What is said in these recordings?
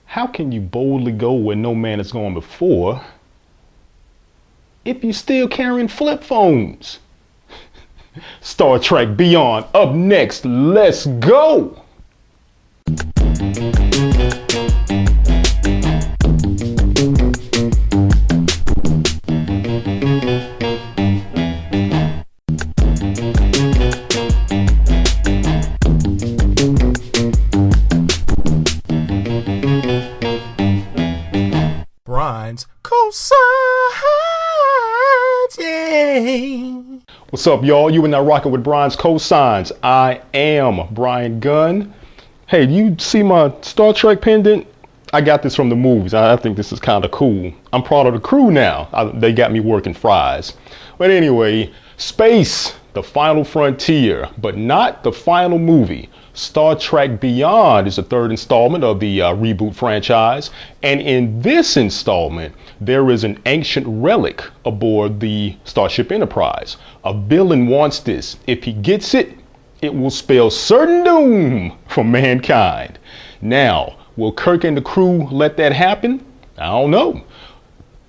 How can you boldly go where no man has gone before if you're still carrying flip phones? Star Trek Beyond up next. Let's go. Brian's Cosigns, yeah. What's up, y'all? You are now rocking with Brian's Cosigns. I am Brian Gunn. Hey, do you see my Star Trek pendant? I got this from the movies. I think this is kind of cool. I'm proud of the crew now. They got me working fries. But anyway, space, the final frontier, but not the final movie. Star Trek Beyond is the third installment of the reboot franchise. And in this installment, there is an ancient relic aboard the Starship Enterprise. A villain wants this. If he gets it, it will spell certain doom for mankind. Now, will Kirk and the crew let that happen? I don't know.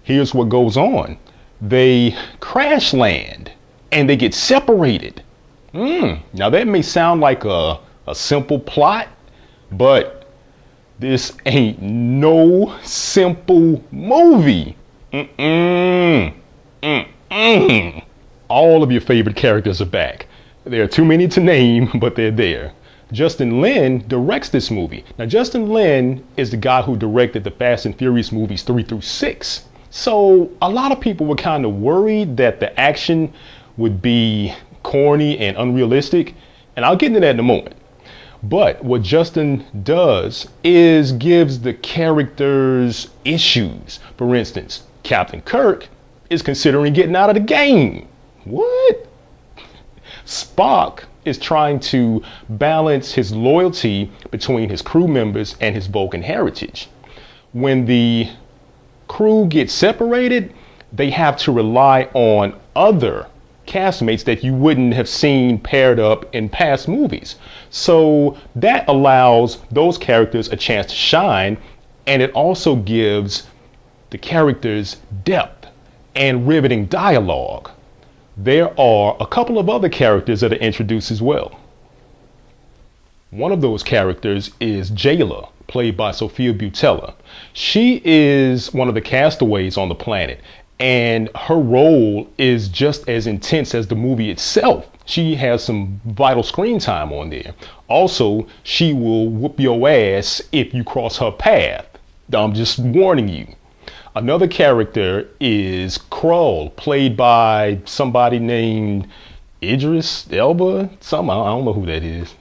Here's what goes on. They crash land and they get separated. Now that may sound like a simple plot, but this ain't no simple movie. All of your favorite characters are back. There are too many to name, but they're there. Justin Lin directs this movie. Now, Justin Lin is the guy who directed the Fast and Furious movies 3 through 6. So a lot of people were kind of worried that the action would be corny and unrealistic. And I'll get into that in a moment. But what Justin does is gives the characters issues. For instance, Captain Kirk is considering getting out of the game. What? Spock is trying to balance his loyalty between his crew members and his Vulcan heritage. When the crew gets separated, they have to rely on other castmates that you wouldn't have seen paired up in past movies. So that allows those characters a chance to shine, and it also gives the characters depth and riveting dialogue. There are a couple of other characters that are introduced as well. One of those characters is Jayla, played by Sophia Boutella. She is one of the castaways on the planet, and her role is just as intense as the movie itself. She has some vital screen time on there. Also, she will whoop your ass if you cross her path. I'm just warning you. Another character is Krull, played by somebody named Idris Elba. I don't know who that is.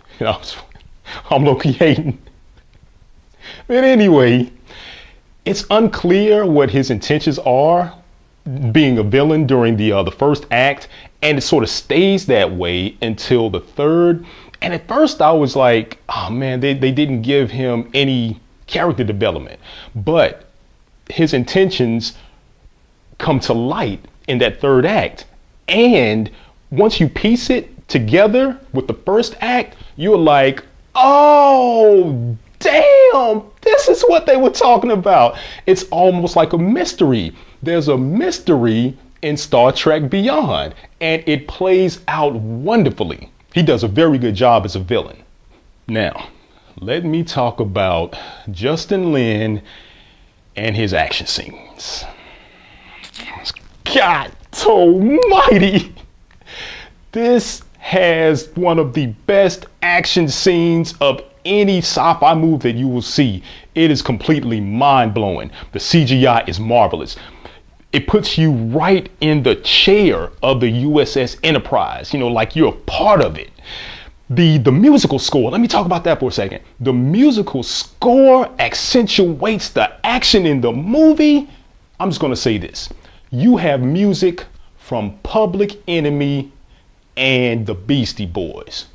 I'm low-key hating. But anyway, it's unclear what his intentions are, being a villain during the first act, and it sort of stays that way until the third. And at first I was like, oh man, they didn't give him any character development. But his intentions come to light in that third act. And once you piece it together with the first act, you're like, oh, damn, this is what they were talking about. It's almost like a mystery. There's a mystery in Star Trek Beyond, and it plays out wonderfully. He does a very good job as a villain. Now, let me talk about Justin Lin and his action scenes. God almighty! This has one of the best action scenes of any sci-fi movie that you will see. It is completely mind-blowing. The CGI is marvelous. It puts you right in the chair of the USS Enterprise, like you're a part of it. The musical score, let me talk about that for a second. The musical score accentuates the action in the movie. I'm just going to say this. You have music from Public Enemy and the Beastie Boys.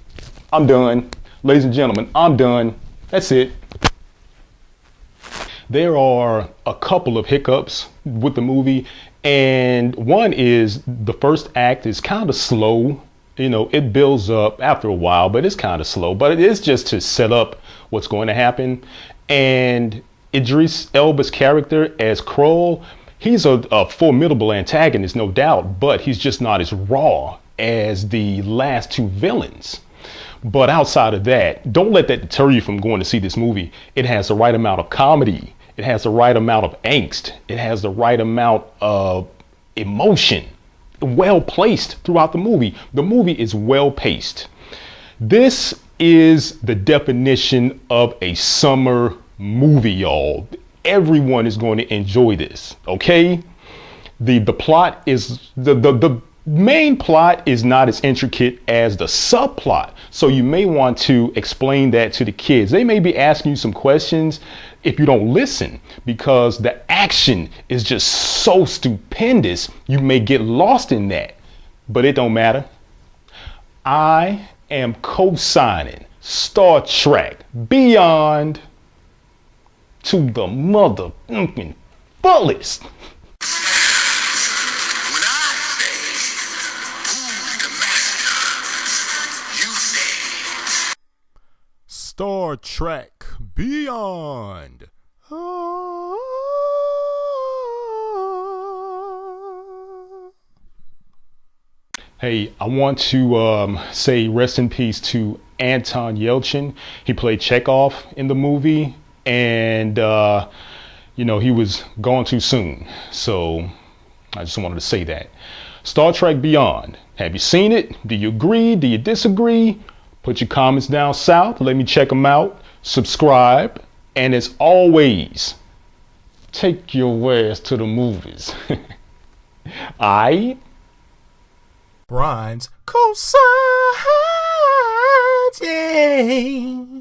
I'm done. Ladies and gentlemen, I'm done. That's it. There are a couple of hiccups with the movie, and one is the first act is kind of slow. It builds up after a while, but it's kind of slow. But it is just to set up what's going to happen. And Idris Elba's character as Kroll, he's a formidable antagonist, no doubt, but he's just not as raw as the last two villains. But outside of that, don't let that deter you from going to see this movie. It has the right amount of comedy. It has the right amount of angst. It has the right amount of emotion. Well placed throughout the movie. The movie is well paced. This is the definition of a summer movie, y'all. Everyone is going to enjoy this, okay? The plot is the main plot is not as intricate as the subplot. So you may want to explain that to the kids. They may be asking you some questions if you don't listen, because the action is just so stupendous. You may get lost in that, but it don't matter. I am co-signing Star Trek Beyond to the mother fullest. Star Trek Beyond. Hey, I want to say rest in peace to Anton Yelchin. He played Chekhov in the movie, and he was gone too soon. So I just wanted to say that. Star Trek Beyond. Have you seen it? Do you agree? Do you disagree? Put your comments down south. Let me check them out. Subscribe. And as always, take your ass to the movies. Aight? Brian's cosigns. Yeah.